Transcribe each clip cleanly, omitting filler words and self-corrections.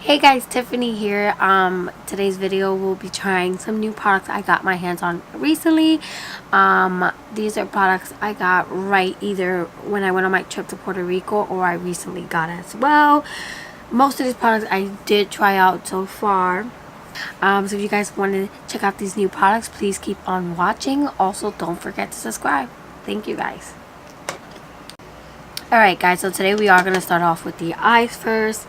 Hey guys, Tiffany here. Today's video will be trying some new products I got my hands on recently. These are products I got right either when I went on my trip to Puerto Rico or I recently got as well. Most of these products I did try out so far. So if you guys want to check out these new products, please keep on watching. Also, don't forget to subscribe. Thank you guys. Alright guys, so today we are going to start off with the eyes first,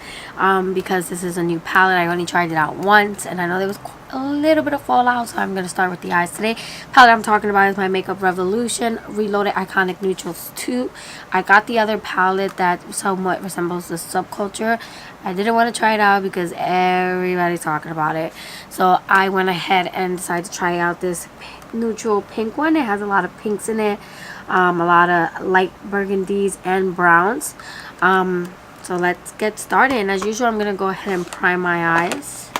because this is a new palette. I only tried it out once and I know there was a little bit of fallout, so I'm going to start with the eyes today. Palette I'm talking about is my Makeup Revolution Reloaded Iconic Neutrals 2. I got the other palette that somewhat resembles the Subculture. I didn't want to try it out because everybody's talking about it, so I went ahead and decided to try out this neutral pink one. It has a lot of pinks in it. A lot of light burgundies and browns. So let's get started. And as usual, I'm going to go ahead and prime my eyes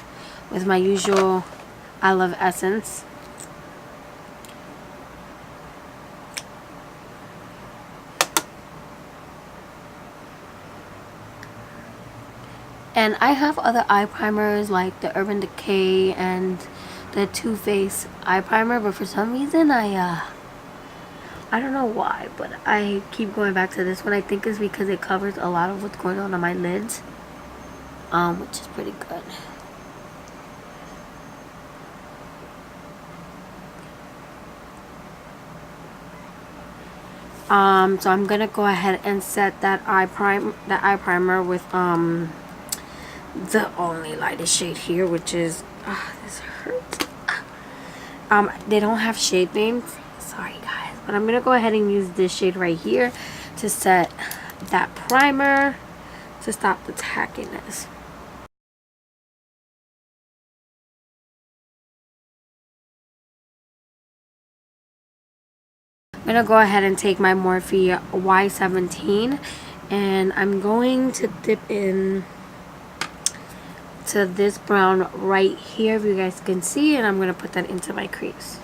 with my usual I Love Essence. And I have other eye primers like the Urban Decay and the Too Faced eye primer, but for some reason I don't know why, but I keep going back to this one. I think it's because it covers a lot of what's going on my lids, which is pretty good. So I'm gonna go ahead and set that eye primer with the only lightest shade here, which is this hurts. They don't have shade names. Sorry guys, but I'm gonna go ahead and use this shade right here to set that primer to stop the tackiness. I'm gonna go ahead and take my Morphe Y17 and I'm going to dip in to this brown right here, if you guys can see, and I'm gonna put that into my crease.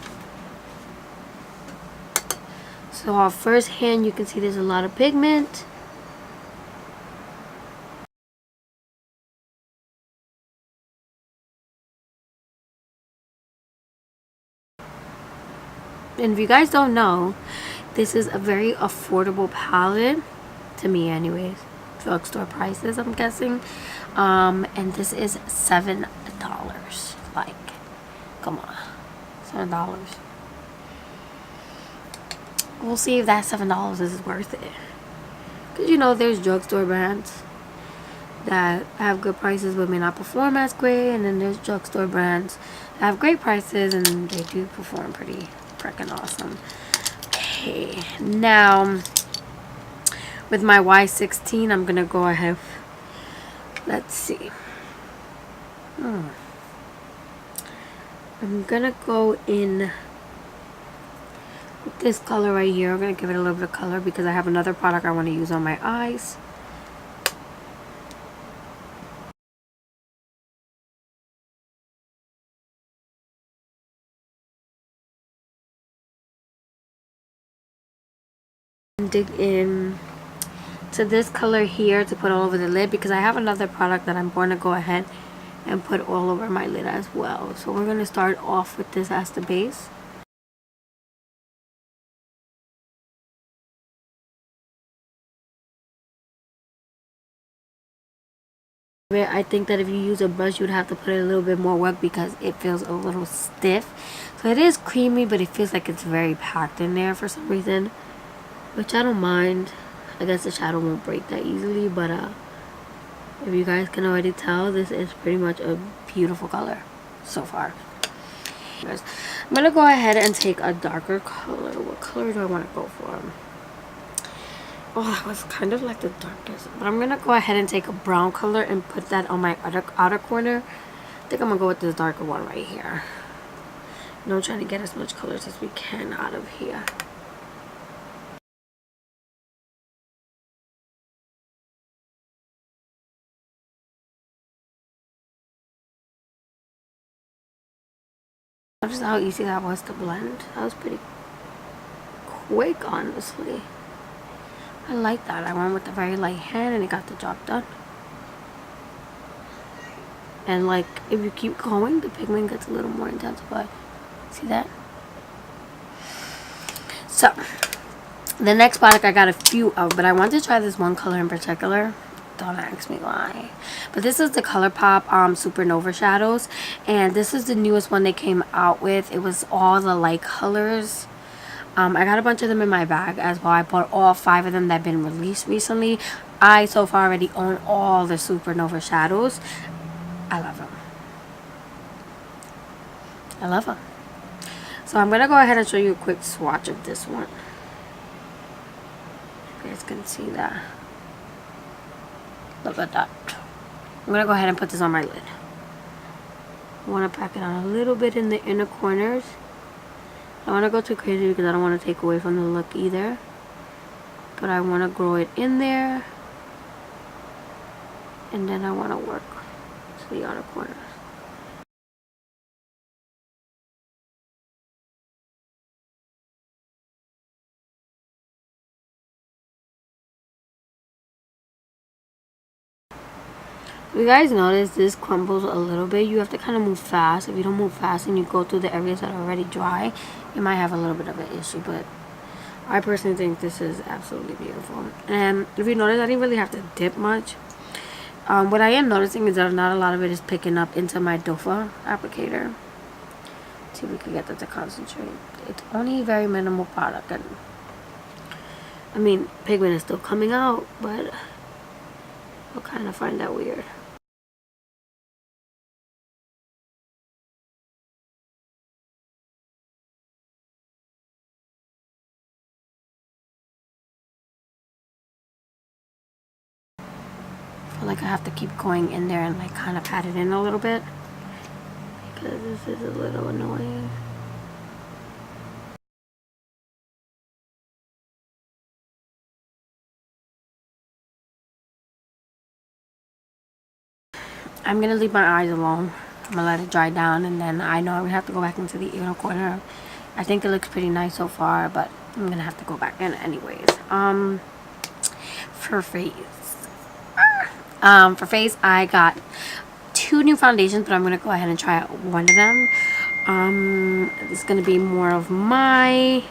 So off first hand, you can see there's a lot of pigment. And if you guys don't know, this is a very affordable palette, to me anyways. Drugstore prices, I'm guessing. And this is $7. Like, come on. $7. We'll see if that $7 is worth it. Because, you know, there's drugstore brands that have good prices but may not perform as great. And then there's drugstore brands that have great prices and they do perform pretty freaking awesome. Okay, now with my Y16, I'm going to go ahead. Let's see. I'm going to go in this color right here. I'm going to give it a little bit of color because I have another product I want to use on my eyes. Dig in to this color here to put all over the lid because I have another product that I'm going to go ahead and put all over my lid as well. So we're going to start off with this as the base. I think that if you use a brush, you would have to put in a little bit more work because it feels a little stiff. So it is creamy, but it feels like it's very packed in there for some reason, which I don't mind. I guess the shadow won't break that easily, but if you guys can already tell, this is pretty much a beautiful color so far. I'm gonna go ahead and take a darker color. What color do I want to go for? Oh, that was kind of like the darkest. But I'm gonna go ahead and take a brown color and put that on my outer corner. I think I'm gonna go with this darker one right here. And I'm trying to get as much colors as we can out of here. Notice how easy that was to blend. That was pretty quick, honestly. I like that. I went with a very light hand and it got the job done. And like if you keep going, the pigment gets a little more intensified. See that? So the next product I got a few of, but I want to try this one color in particular. Don't ask me why. But this is the ColourPop Supernova shadows, and this is the newest one they came out with. It was all the light colors. I got a bunch of them in my bag as well. I bought all 5 of them that have been released recently. I so far already own all the Supernova shadows. I love them. I love them. So I'm going to go ahead and show you a quick swatch of this one. You guys can see that. Look at that. I'm going to go ahead and put this on my lid. I want to pack it on a little bit in the inner corners. I don't want to go too crazy because I don't want to take away from the look either. But I want to grow it in there. And then I want to work to the outer corners. You guys notice this crumbles a little bit. You have to kind of move fast. If you don't move fast and you go through the areas that are already dry, you might have a little bit of an issue. But I personally think this is absolutely beautiful. And if you notice, I didn't really have to dip much. What I am noticing is that not a lot of it is picking up into my dofa applicator. Let's see if we can get that to concentrate. It's only very minimal product. And I mean, pigment is still coming out, but I'll kind of find that weird. I feel like I have to keep going in there and like kind of pat it in a little bit because this is a little annoying. I'm gonna leave my eyes alone. I'm gonna let it dry down, and then I know I'm gonna have to go back into the inner corner. I think it looks pretty nice so far, but I'm gonna have to go back in anyways. For face. For face, I got 2 new foundations, but I'm gonna go ahead and try out one of them. It's gonna be more of my.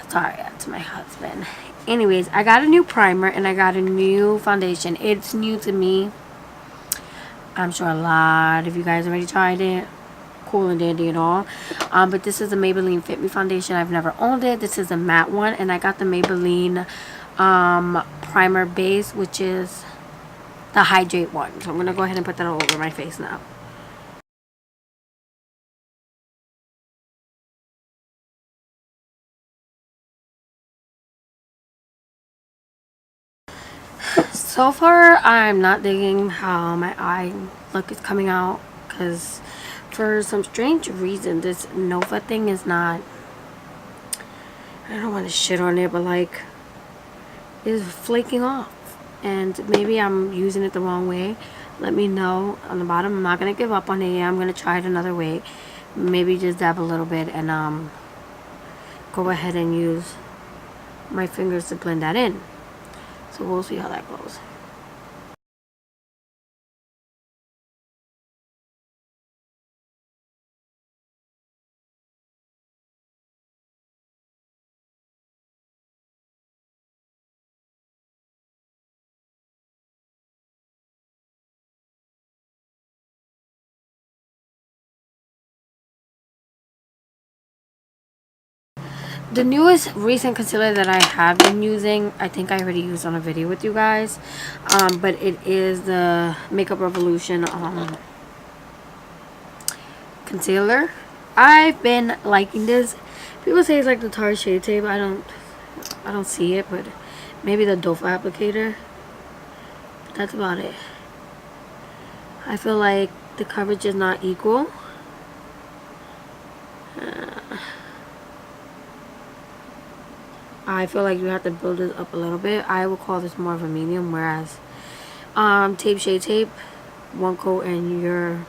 Sorry, that's my husband. Anyways, I got a new primer and I got a new foundation. It's new to me. I'm sure a lot of you guys already tried it. Cool and dandy and all. But this is a Maybelline Fit Me foundation. I've never owned it. This is a matte one, and I got the Maybelline primer base, which is the hydrate one. So I'm gonna go ahead and put that all over my face now. So far, I'm not digging how my eye look is coming out, because for some strange reason, this Nova thing is not, I don't want to shit on it, but like, is flaking off. And maybe I'm using it the wrong way. Let me know on the bottom. I'm not going to give up on it. I'm going to try it another way. Maybe just dab a little bit and go ahead and use my fingers to blend that in. So we'll see how that goes. The newest recent concealer that I have been using, I think I already used on a video with you guys, but it is the Makeup Revolution concealer. I've been liking this. People say it's like the Tarte Shade Tape. I don't see it, but maybe the dofa applicator. But that's about it. I feel like the coverage is not equal. I feel like you have to build this up a little bit. I would call this more of a medium, whereas Tape Shade Tape, one coat and you're,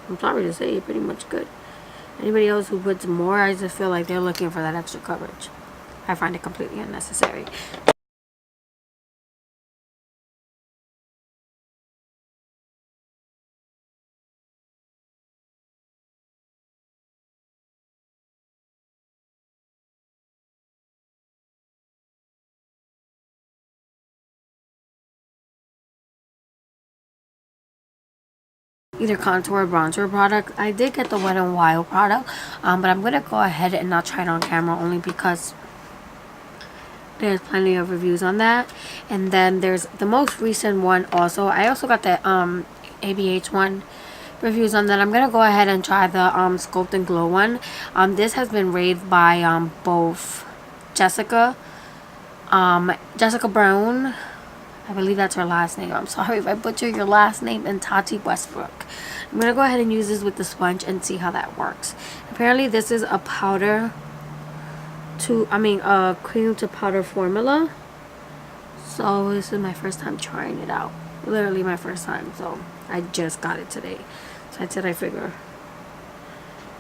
I'm sorry to say, you're pretty much good. Anybody else who puts more, I just feel like they're looking for that extra coverage. I find it completely unnecessary. either contour or bronzer product. I did get the Wet n Wild product, but I'm gonna go ahead and not try it on camera only because there's plenty of reviews on that. And then there's the most recent one also. I also got the ABH one reviews on that. I'm gonna go ahead and try the Sculpt and Glow one. This has been raved by both Jessica Brown, I believe that's her last name. I'm sorry if I butcher your last name, and Tati Westbrook. I'm gonna go ahead and use this with the sponge and see how that works. Apparently this is a a cream to powder formula. So this is my first time trying it out. Literally my first time. So I just got it today. So I said I figure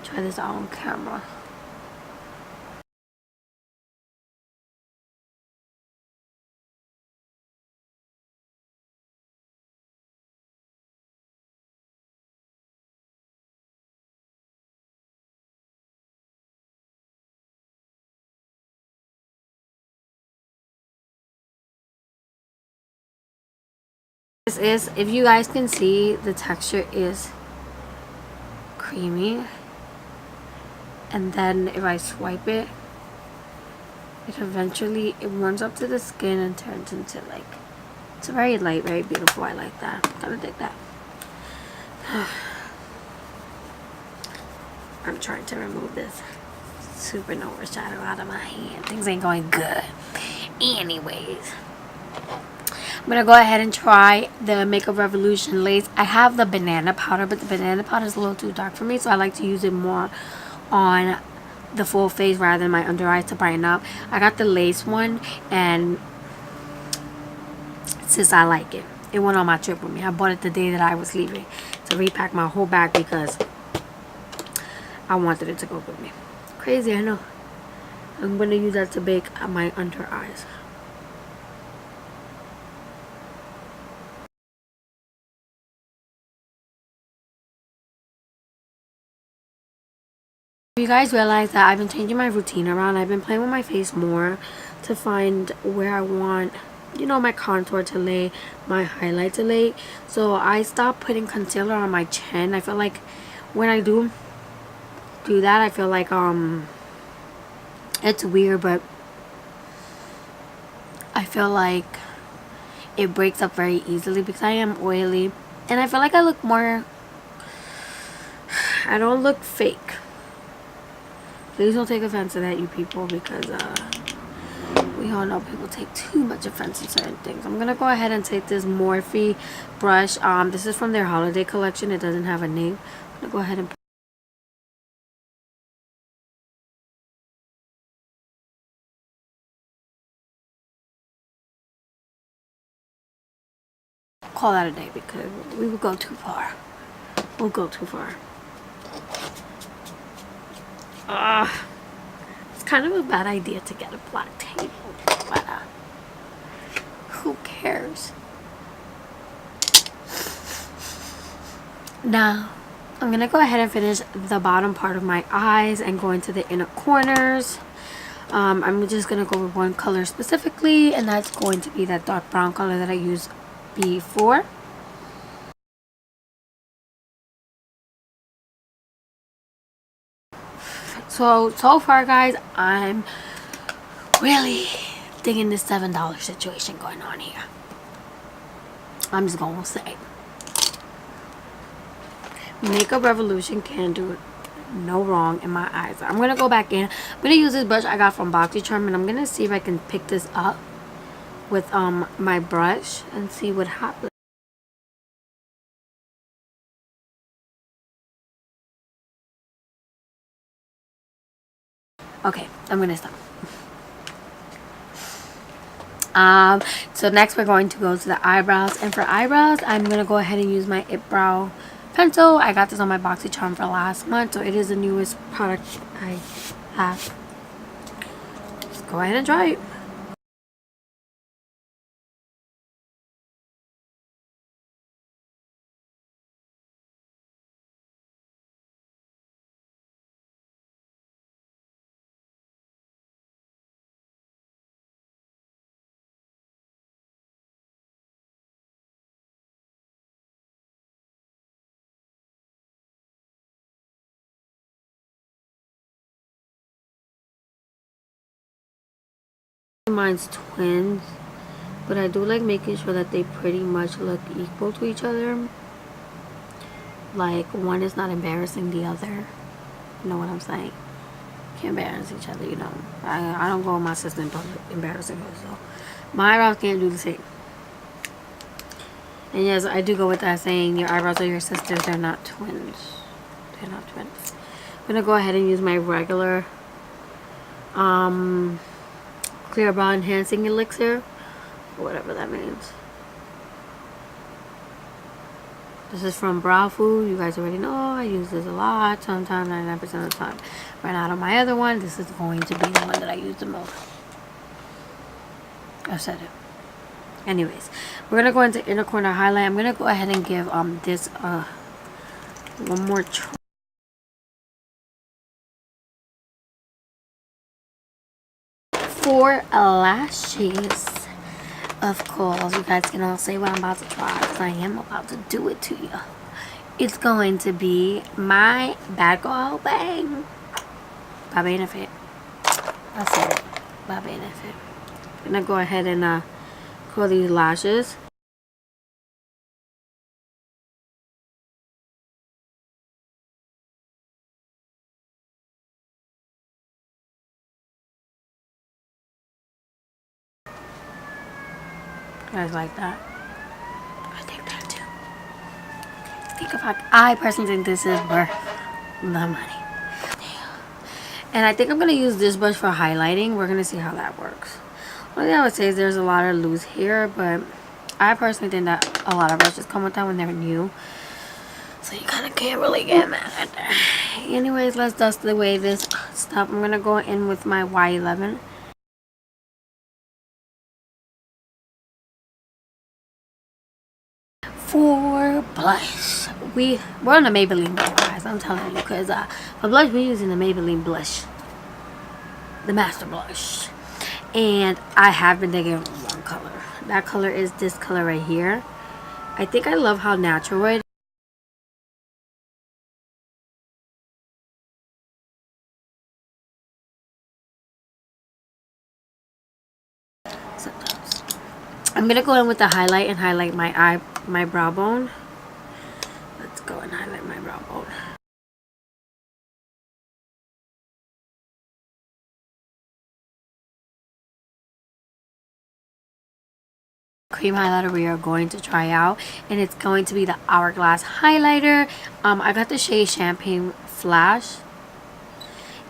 try this out on camera. This is, if you guys can see, the texture is creamy. And then if I swipe it, it runs up to the skin and turns into like, it's very light, very beautiful. I like that. Gotta dig that. I'm trying to remove this supernova shadow out of my hand. Things ain't going good. Anyways, I'm gonna go ahead and try the Makeup Revolution lace. I have the banana powder, but the banana powder is a little too dark for me, so I like to use it more on the full face rather than my under eyes to brighten up. I got the lace one, and since I like it, it went on my trip with me. I bought it the day that I was leaving to repack my whole bag because I wanted it to go with me. Crazy, I know. I'm gonna use that to bake my under eyes. You guys realize that I've been changing my routine around. I've been playing with my face more to find where I want, you know, my contour to lay, my highlight to lay. So I stopped putting concealer on my chin. I feel like when I do that, I feel like it's weird, but I feel like it breaks up very easily because I am oily, and I feel like I look more, I don't look fake. Please don't take offense to that, you people, because we all know people take too much offense in certain things. I'm gonna go ahead and take this Morphe brush. This is from their holiday collection. It doesn't have a name. I'm gonna go ahead and call that a day because we would go too far. We'll go too far. It's kind of a bad idea to get a black table, but who cares? Now, I'm gonna go ahead and finish the bottom part of my eyes and go into the inner corners. I'm just gonna go with one color specifically, and that's going to be that dark brown color that I used before. So far, guys, I'm really digging this $7 situation going on here. I'm just gonna say, Makeup Revolution can do no wrong in my eyes. I'm gonna go back in. I'm gonna use this brush I got from BoxyCharm, and I'm gonna see if I can pick this up with my brush and see what happens. Okay, I'm gonna stop. So next we're going to go to the eyebrows, and for eyebrows I'm gonna go ahead and use my It Brow pencil. I got this on my BoxyCharm for last month, so it is the newest product I have. Just go ahead and try it. Mine's twins, but I do like making sure that they pretty much look equal to each other. Like one is not embarrassing the other. You know what I'm saying? Can't embarrass each other, you know. I don't go with my sister in public embarrassing her, so my eyebrows can't do the same. And yes, I do go with that saying, your eyebrows are your sisters, they're not twins. They're not twins. I'm gonna go ahead and use my regular clear brow enhancing elixir, or whatever that means. This is from Brow Food. You guys already know I use this a lot, sometimes 99% of the time. Ran out of my other one. This is going to be the one that I use the most. I've said it. Anyways, we're gonna go into inner corner highlight. I'm gonna go ahead and give this one more try. For lashes, of course, you guys can all say what I'm about to try, because I am about to do it to you. It's going to be my Bad Girl Bang by Benefit. I said it, by Benefit. I'm gonna go ahead and curl these lashes. You guys like that? I think that too. I personally think this is worth the money. And I think I'm going to use this brush for highlighting. We're going to see how that works. One thing I would say is there's a lot of loose hair, but I personally think that a lot of brushes come with that when they're new. So you kind of can't really get mad at that. Anyways, let's dust away this stuff. I'm going to go in with my Y11. For blush, we're on the Maybelline blush, guys. I'm telling you, because for blush we're using the Maybelline blush, the master blush, and I have been digging one color. That color is this color right here. I think I love how natural it is. Sometimes I'm gonna go in with the highlight and highlight my brow bone. Let's go and highlight my brow bone. Cream highlighter we are going to try out, and it's going to be the Hourglass highlighter. I got the shade Champagne Flash,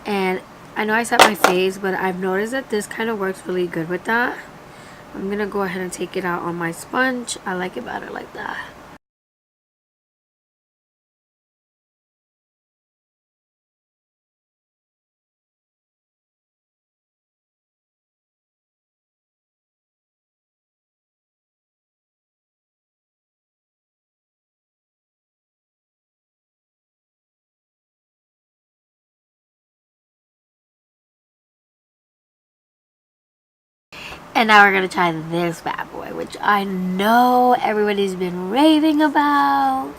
and I know I set my face, but I've noticed that this kind of works really good with that. I'm gonna go ahead and take it out on my sponge. I like it better like that. And now we're gonna try this bad boy, which I know everybody's been raving about.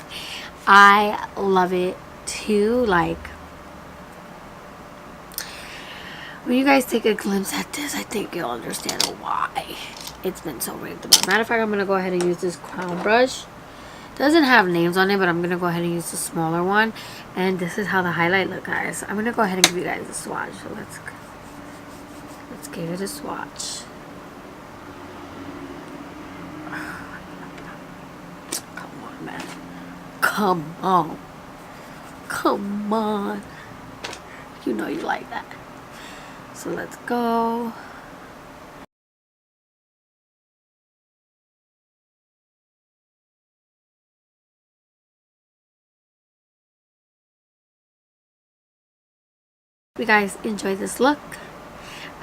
I love it too. Like, when you guys take a glimpse at this, I think you'll understand why it's been so raved about. Matter of fact, I'm gonna go ahead and use this crown brush. Doesn't have names on it, but I'm gonna go ahead and use the smaller one. And this is how the highlight look, guys. I'm gonna go ahead and give you guys a swatch. So let's give it a swatch. Come on, man. Come on. Come on. You know you like that. So let's go. Hope you guys enjoy this look.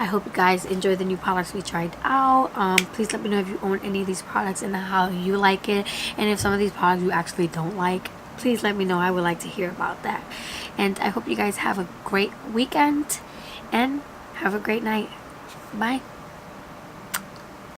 I hope you guys enjoy the new products we tried out. Please let me know if you own any of these products and how you like it, and if some of these products you actually don't like, please let me know. I would like to hear about that. And I hope you guys have a great weekend and have a great night. Bye.